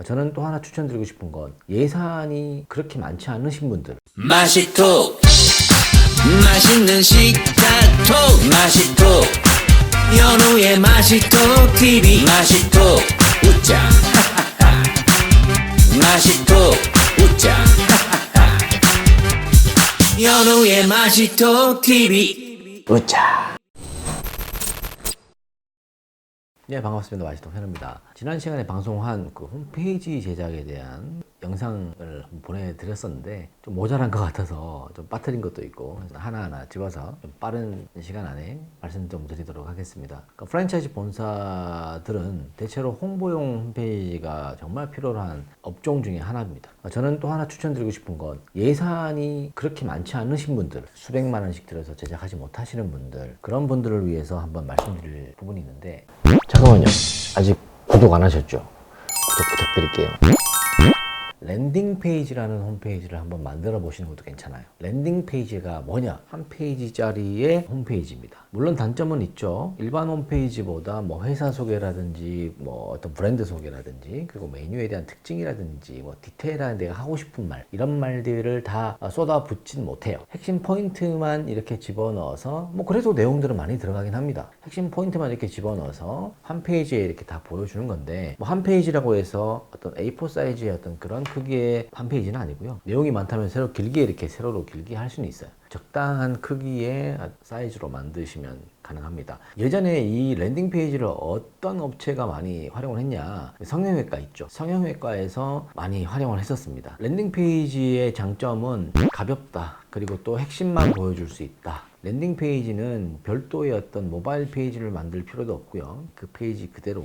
저는 또 하나 추천드리고 싶은 건 예산이 그렇게 많지 않으신 분들, 맛있고 맛있는 식탁톡 맛있고 연우의 맛있고 TV 맛있고 웃자 맛있고 웃자 연우의 맛있고 TV 웃자. 네, 반갑습니다. 맛있통 현우입니다. 지난 시간에 방송한 그 홈페이지 제작에 대한 영상을 보내드렸었는데 좀 모자란 것 같아서 좀 빠뜨린 것도 있고 하나하나 집어서 좀 빠른 시간 안에 말씀 좀 드리도록 하겠습니다. 그러니까 프랜차이즈 본사들은 대체로 홍보용 홈페이지가 정말 필요한 업종 중에 하나입니다. 저는 또 하나 추천드리고 싶은 건 예산이 그렇게 많지 않으신 분들, 수백만 원씩 들여서 제작하지 못하시는 분들, 그런 분들을 위해서 한번 말씀드릴 부분이 있는데, 잠깐만요. 아직 구독 안 하셨죠? 구독 부탁드릴게요. 랜딩 페이지라는 홈페이지를 한번 만들어 보시는 것도 괜찮아요. 랜딩 페이지가 뭐냐? 한 페이지짜리의 홈페이지입니다. 물론 단점은 있죠. 일반 홈페이지보다 뭐 회사 소개라든지 뭐 어떤 브랜드 소개라든지 그리고 메뉴에 대한 특징이라든지 뭐 디테일한 내가 하고 싶은 말, 이런 말들을 다 쏟아붓진 못해요. 핵심 포인트만 이렇게 집어넣어서, 뭐 그래도 내용들은 많이 들어가긴 합니다. 핵심 포인트만 이렇게 집어넣어서 한 페이지에 이렇게 다 보여주는 건데, 뭐 한 페이지라고 해서 어떤 A4 사이즈의 어떤 그런 크기의 한 페이지는 아니고요. 내용이 많다면 세로 길게 이렇게 세로로 길게 할 수는 있어요. 적당한 크기의 사이즈로 만드시면 가능합니다. 예전에 이 랜딩 페이지를 어떤 업체가 많이 활용을 했냐? 성형외과 있죠. 성형외과에서 많이 활용을 했었습니다. 랜딩 페이지의 장점은 가볍다. 그리고 또 핵심만 보여줄 수 있다. 랜딩 페이지는 별도의 어떤 모바일 페이지를 만들 필요도 없고요. 그 페이지 그대로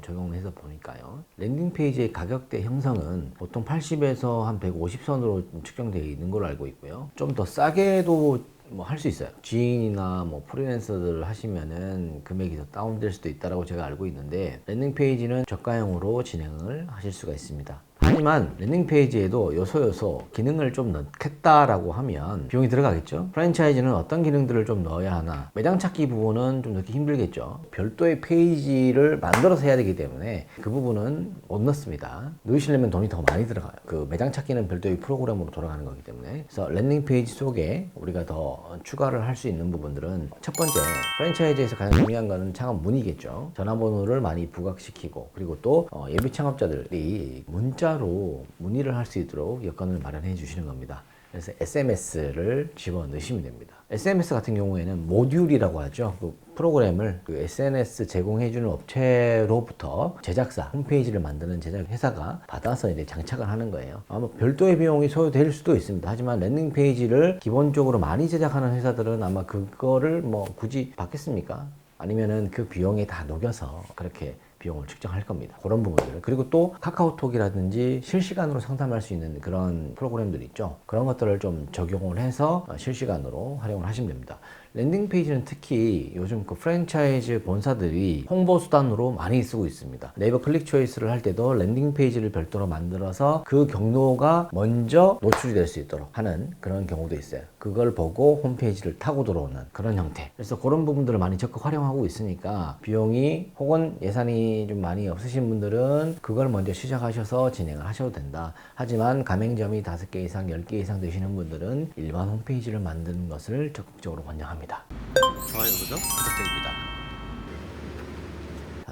적용해서 보니까요. 랜딩 페이지의 가격대 형성은 보통 80에서 한 150선으로 측정되어 있는 걸로 알고 있고요. 좀 더 싸게도 뭐 할 수 있어요. 지인이나 뭐 프리랜서들 하시면은 금액이 더 다운될 수도 있다라고 제가 알고 있는데, 랜딩 페이지는 저가형으로 진행을 하실 수가 있습니다. 하지만 랜딩 페이지에도 요소 기능을 좀 넣겠다라고 하면 비용이 들어가겠죠. 프랜차이즈는 어떤 기능들을 좀 넣어야 하나, 매장 찾기 부분은 좀 넣기 힘들겠죠. 별도의 페이지를 만들어서 해야 되기 때문에 그 부분은 못 넣습니다. 넣으시려면 돈이 더 많이 들어가요. 그 매장 찾기는 별도의 프로그램으로 돌아가는 거기 때문에. 그래서 랜딩 페이지 속에 우리가 더 추가를 할 수 있는 부분들은, 첫 번째, 프랜차이즈에서 가장 중요한 거는 창업 문의겠죠. 전화번호를 많이 부각시키고, 그리고 또 예비 창업자들이 문자로 문의를 할 수 있도록 여건을 마련해 주시는 겁니다. 그래서 SMS를 집어넣으시면 됩니다. SMS 같은 경우에는 모듈이라고 하죠. 그 프로그램을 그 SNS 제공해주는 업체로부터 제작사, 홈페이지를 만드는 제작 회사가 받아서 이제 장착을 하는 거예요. 아마 별도의 비용이 소요될 수도 있습니다. 하지만 랜딩 페이지를 기본적으로 많이 제작하는 회사들은 아마 그거를 뭐 굳이 받겠습니까? 아니면은 그 비용에 다 녹여서 그렇게 비용을 측정할 겁니다. 그런 부분들. 그리고 또 카카오톡이라든지 실시간으로 상담할 수 있는 그런 프로그램들 있죠. 그런 것들을 좀 적용을 해서 실시간으로 활용을 하시면 됩니다. 랜딩 페이지는 특히 요즘 그 프랜차이즈 본사들이 홍보 수단으로 많이 쓰고 있습니다. 네이버 클릭 초이스를 할 때도 랜딩 페이지를 별도로 만들어서 그 경로가 먼저 노출이 될 수 있도록 하는 그런 경우도 있어요. 그걸 보고 홈페이지를 타고 들어오는 그런 형태. 그래서 그런 부분들을 많이 적극 활용하고 있으니까, 비용이 혹은 예산이 좀 많이 없으신 분들은 그걸 먼저 시작하셔서 진행을 하셔도 된다. 하지만 가맹점이 5개 이상, 10개 이상 되시는 분들은 일반 홈페이지를 만드는 것을 적극적으로 권장합니다. 좋아요, 구독 부탁드립니다.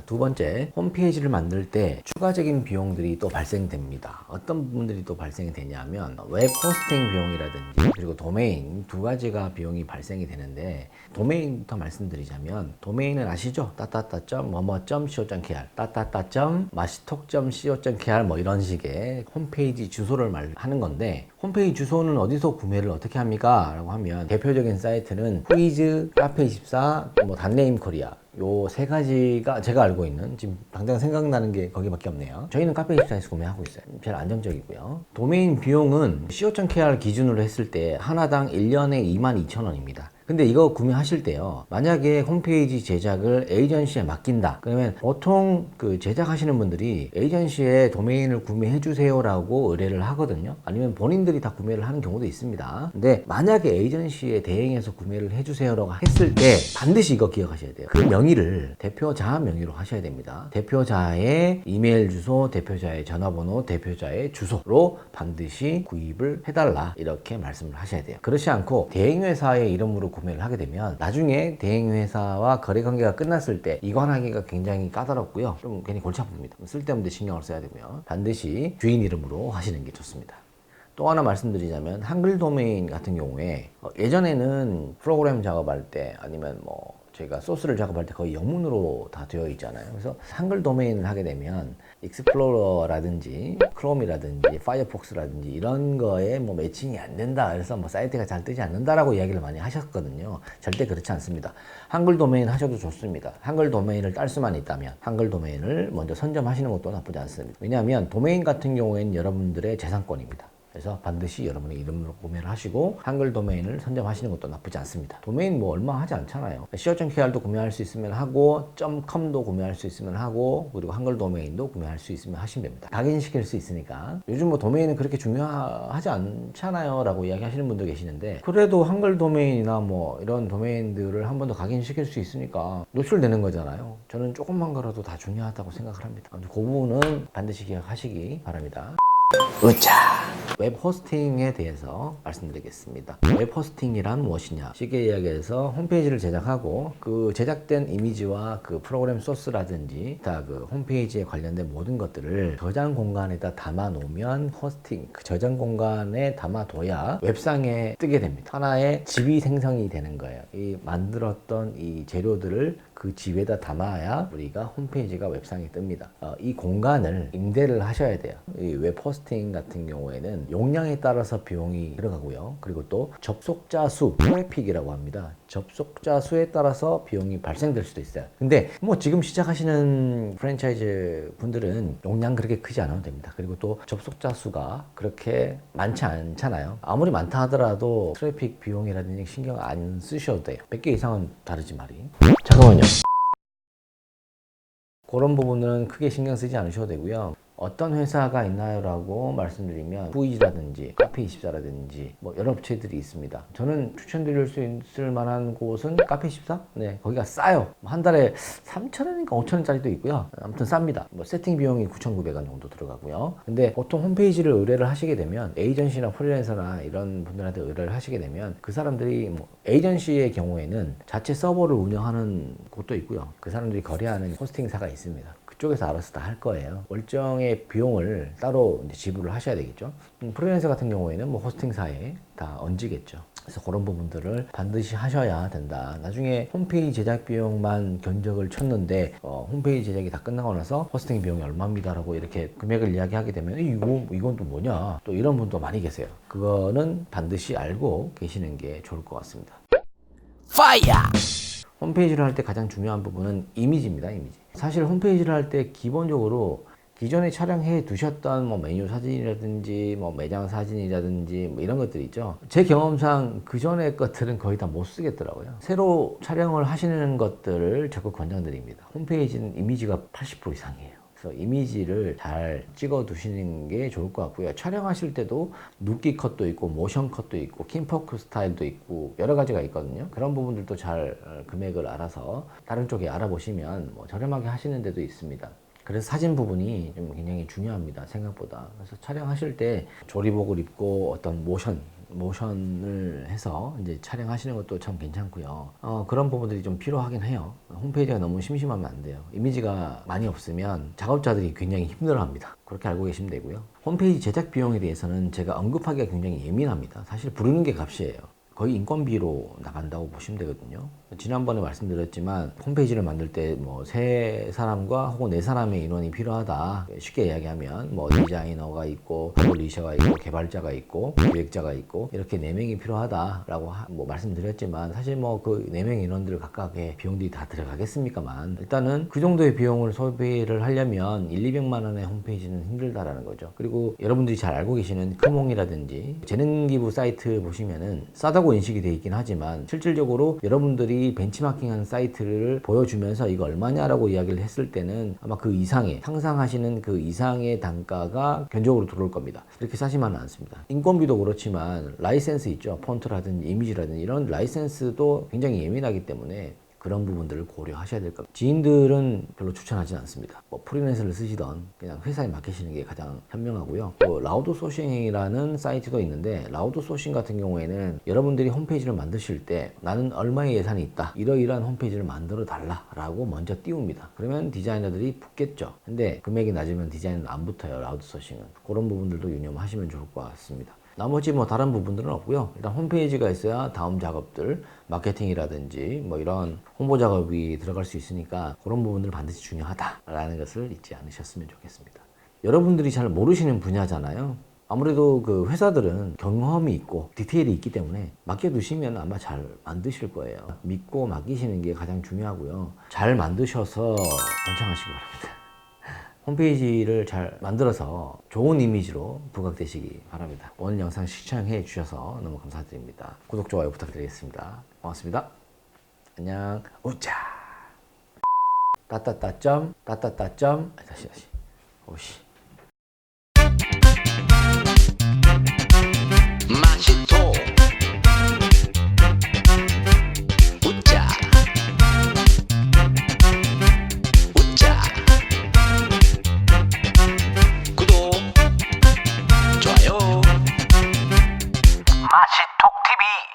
두 번째, 홈페이지를 만들 때 추가적인 비용들이 또 발생됩니다. 어떤 부분들이 또 발생이 되냐면, 웹 호스팅 비용이라든지 그리고 도메인, 두 가지가 비용이 발생이 되는데, 도메인부터 말씀드리자면, 도메인은 아시죠? 따따따.뭐뭐.co.kr, 따따따.마시톡.co.kr 뭐 이런 식의 홈페이지 주소를 말하는 건데, 홈페이지 주소는 어디서 구매를 어떻게 합니까? 라고 하면 대표적인 사이트는 후이즈, 카페24, 뭐 단네임 코리아, 요 세 가지가 제가 알고 있는, 지금 당장 생각나는 게 거기밖에 없네요. 저희는 카페24에서 구매하고 있어요. 제일 안정적이고요. 도메인 비용은 co.kr 기준으로 했을 때 하나당 1년에 22,000원입니다. 근데 이거 구매하실 때요, 만약에 홈페이지 제작을 에이전시에 맡긴다 그러면 보통 그 제작하시는 분들이 에이전시에 도메인을 구매해 주세요라고 의뢰를 하거든요. 아니면 본인들이 다 구매를 하는 경우도 있습니다. 근데 만약에 에이전시에 대행해서 구매를 해 주세요라고 했을 때 반드시 이거 기억하셔야 돼요. 그 명의를 대표자 명의로 하셔야 됩니다. 대표자의 이메일 주소, 대표자의 전화번호, 대표자의 주소로 반드시 구입을 해달라 이렇게 말씀을 하셔야 돼요. 그렇지 않고 대행회사의 이름으로 구매를 하게 되면 나중에 대행회사와 거래관계가 끝났을 때 이관하기가 굉장히 까다롭고요, 좀 괜히 골치 아픕니다. 쓸데없는 데 신경을 써야 되고요, 반드시 주인 이름으로 하시는 게 좋습니다. 또 하나 말씀드리자면 한글 도메인 같은 경우에 예전에는 프로그램 작업할 때 아니면 뭐 저희가 소스를 작업할 때 거의 영문으로 다 되어 있잖아요. 그래서 한글 도메인을 하게 되면 익스플로러라든지 크롬이라든지 파이어폭스라든지 이런 거에 뭐 매칭이 안 된다, 그래서 뭐 사이트가 잘 뜨지 않는다라고 이야기를 많이 하셨거든요. 절대 그렇지 않습니다. 한글 도메인 하셔도 좋습니다. 한글 도메인을 딸 수만 있다면 한글 도메인을 먼저 선점하시는 것도 나쁘지 않습니다. 왜냐하면 도메인 같은 경우에는 여러분들의 재산권입니다. 그래서 반드시 여러분의 이름으로 구매를 하시고 한글 도메인을 선점하시는 것도 나쁘지 않습니다. 도메인 뭐 얼마 하지 않잖아요. co.kr도 구매할 수 있으면 하고 .com도 구매할 수 있으면 하고 그리고 한글 도메인도 구매할 수 있으면 하시면 됩니다. 각인시킬 수 있으니까. 요즘 뭐 도메인은 그렇게 중요하지 않잖아요 라고 이야기하시는 분도 계시는데, 그래도 한글 도메인이나 뭐 이런 도메인들을 한 번 더 각인시킬 수 있으니까 노출되는 거잖아요. 저는 조금만 거라도 다 중요하다고 생각을 합니다. 그 부분은 반드시 기억하시기 바랍니다. 우짜. 웹 호스팅에 대해서 말씀드리겠습니다. 웹 호스팅이란 무엇이냐? 쉽게 이야기해서 홈페이지를 제작하고 그 제작된 이미지와 그 프로그램 소스라든지 다 그 홈페이지에 관련된 모든 것들을 저장 공간에다 담아 놓으면 호스팅, 그 저장 공간에 담아 둬야 웹상에 뜨게 됩니다. 하나의 집이 생성이 되는 거예요. 이 만들었던 이 재료들을 그 집에다 담아야 우리가 홈페이지가 웹상에 뜹니다. 이 공간을 임대를 하셔야 돼요. 이 웹 호스팅 같은 경우에는 용량에 따라서 비용이 들어가고요. 그리고 또 접속자 수, 트래픽이라고 합니다. 접속자 수에 따라서 비용이 발생될 수도 있어요. 근데 뭐 지금 시작하시는 프랜차이즈 분들은 용량 그렇게 크지 않아도 됩니다. 그리고 또 접속자 수가 그렇게 많지 않잖아요. 아무리 많다 하더라도 트래픽 비용이라든지 신경 안 쓰셔도 돼요. 100개 이상은 다르지 말이. 잠깐만요. 그런 부분은 크게 신경 쓰지 않으셔도 되고요. 어떤 회사가 있나요? 라고 말씀드리면 후이라든지 카페24라든지 뭐 여러 업체들이 있습니다. 저는 추천드릴 수 있을 만한 곳은 카페24? 네, 거기가 싸요. 한 달에 3,000원인가 5,000원짜리도 있고요. 아무튼 쌉니다. 뭐 세팅 비용이 9,900원 정도 들어가고요. 근데 보통 홈페이지를 의뢰를 하시게 되면 에이전시나 프리랜서나 이런 분들한테 의뢰를 하시게 되면 그 사람들이 뭐 에이전시의 경우에는 자체 서버를 운영하는 곳도 있고요. 그 사람들이 거래하는 호스팅사가 있습니다. 그쪽에서 알아서 다 할 거예요. 월정의 비용을 따로 이제 지불을 하셔야 되겠죠. 프리랜서 같은 경우에는 뭐 호스팅사에 다 얹으겠죠. 그래서 그런 부분들을 반드시 하셔야 된다. 나중에 홈페이지 제작 비용만 견적을 쳤는데 홈페이지 제작이 다 끝나고 나서 호스팅 비용이 얼마입니다라고 이렇게 금액을 이야기하게 되면 이건 또 뭐냐, 또 이런 분도 많이 계세요. 그거는 반드시 알고 계시는 게 좋을 것 같습니다. 파이어. 홈페이지를 할 때 가장 중요한 부분은 이미지입니다. 이미지. 사실 홈페이지를 할 때 기본적으로 기존에 촬영해 두셨던 뭐 메뉴 사진이라든지 뭐 매장 사진이라든지 뭐 이런 것들 있죠. 제 경험상 그 전에 것들은 거의 다 못 쓰겠더라고요. 새로 촬영을 하시는 것들을 적극 권장드립니다. 홈페이지는 이미지가 80% 이상이에요. 그래서 이미지를 잘 찍어 두시는 게 좋을 것 같고요. 촬영하실 때도 눕기 컷도 있고 모션 컷도 있고 킴포크 스타일도 있고 여러 가지가 있거든요. 그런 부분들도 잘 금액을 알아서 다른 쪽에 알아보시면 뭐 저렴하게 하시는 데도 있습니다. 그래서 사진 부분이 좀 굉장히 중요합니다. 생각보다. 그래서 촬영하실 때 조리복을 입고 어떤 모션을 해서 이제 촬영하시는 것도 참 괜찮고요. 그런 부분들이 좀 필요하긴 해요. 홈페이지가 너무 심심하면 안 돼요. 이미지가 많이 없으면 작업자들이 굉장히 힘들어합니다. 그렇게 알고 계시면 되고요. 홈페이지 제작 비용에 대해서는 제가 언급하기가 굉장히 예민합니다. 사실 부르는 게 값이에요. 거의 인건비로 나간다고 보시면 되거든요. 지난번에 말씀드렸지만 홈페이지를 만들 때 뭐 3사람과 혹은 4사람의 인원이 필요하다. 쉽게 이야기하면 뭐 디자이너가 있고 퍼블리셔가 있고 개발자가 있고 기획자가 있고 이렇게 4명이 필요하다라고 뭐 말씀드렸지만 사실 뭐 그 4명 인원들 각각의 비용들이 다 들어가겠습니까만 일단은 그 정도의 비용을 소비를 하려면 200만 원의 홈페이지는 힘들다라는 거죠. 그리고 여러분들이 잘 알고 계시는 크몽이라든지 재능기부 사이트 보시면은 싸다고 인식이 돼 있긴 하지만 실질적으로 여러분들이 벤치마킹한 사이트를 보여주면서 이거 얼마냐라고 이야기를 했을 때는 아마 그 이상의 상상하시는 그 이상의 단가가 견적으로 들어올 겁니다. 이렇게 싸지만은 않습니다. 인건비도 그렇지만 라이센스 있죠. 폰트라든지 이미지라든지 이런 라이센스도 굉장히 예민하기 때문에 그런 부분들을 고려하셔야 될 겁니다. 지인들은 별로 추천하지 않습니다. 뭐 프리랜서를 쓰시던 그냥 회사에 맡기시는 게 가장 현명하고요. 또 라우드 소싱이라는 사이트도 있는데 라우드 소싱 같은 경우에는 여러분들이 홈페이지를 만드실 때 나는 얼마의 예산이 있다. 이러이러한 홈페이지를 만들어 달라라고 먼저 띄웁니다. 그러면 디자이너들이 붙겠죠. 근데 금액이 낮으면 디자인은 안 붙어요. 라우드 소싱은. 그런 부분들도 유념하시면 좋을 것 같습니다. 나머지 뭐 다른 부분들은 없고요. 일단 홈페이지가 있어야 다음 작업들, 마케팅이라든지 뭐 이런 홍보 작업이 들어갈 수 있으니까 그런 부분들 반드시 중요하다라는 것을 잊지 않으셨으면 좋겠습니다. 여러분들이 잘 모르시는 분야잖아요. 아무래도 그 회사들은 경험이 있고 디테일이 있기 때문에 맡겨두시면 아마 잘 만드실 거예요. 믿고 맡기시는 게 가장 중요하고요. 잘 만드셔서 번창하시기 바랍니다. 홈페이지를 잘 만들어서 좋은 이미지로 부각되시기 바랍니다. 오늘 영상 시청해 주셔서 너무 감사드립니다. 구독, 좋아요 부탁드리겠습니다. 고맙습니다. 안녕. 우짜. 따따따 점. 다시. 오씨.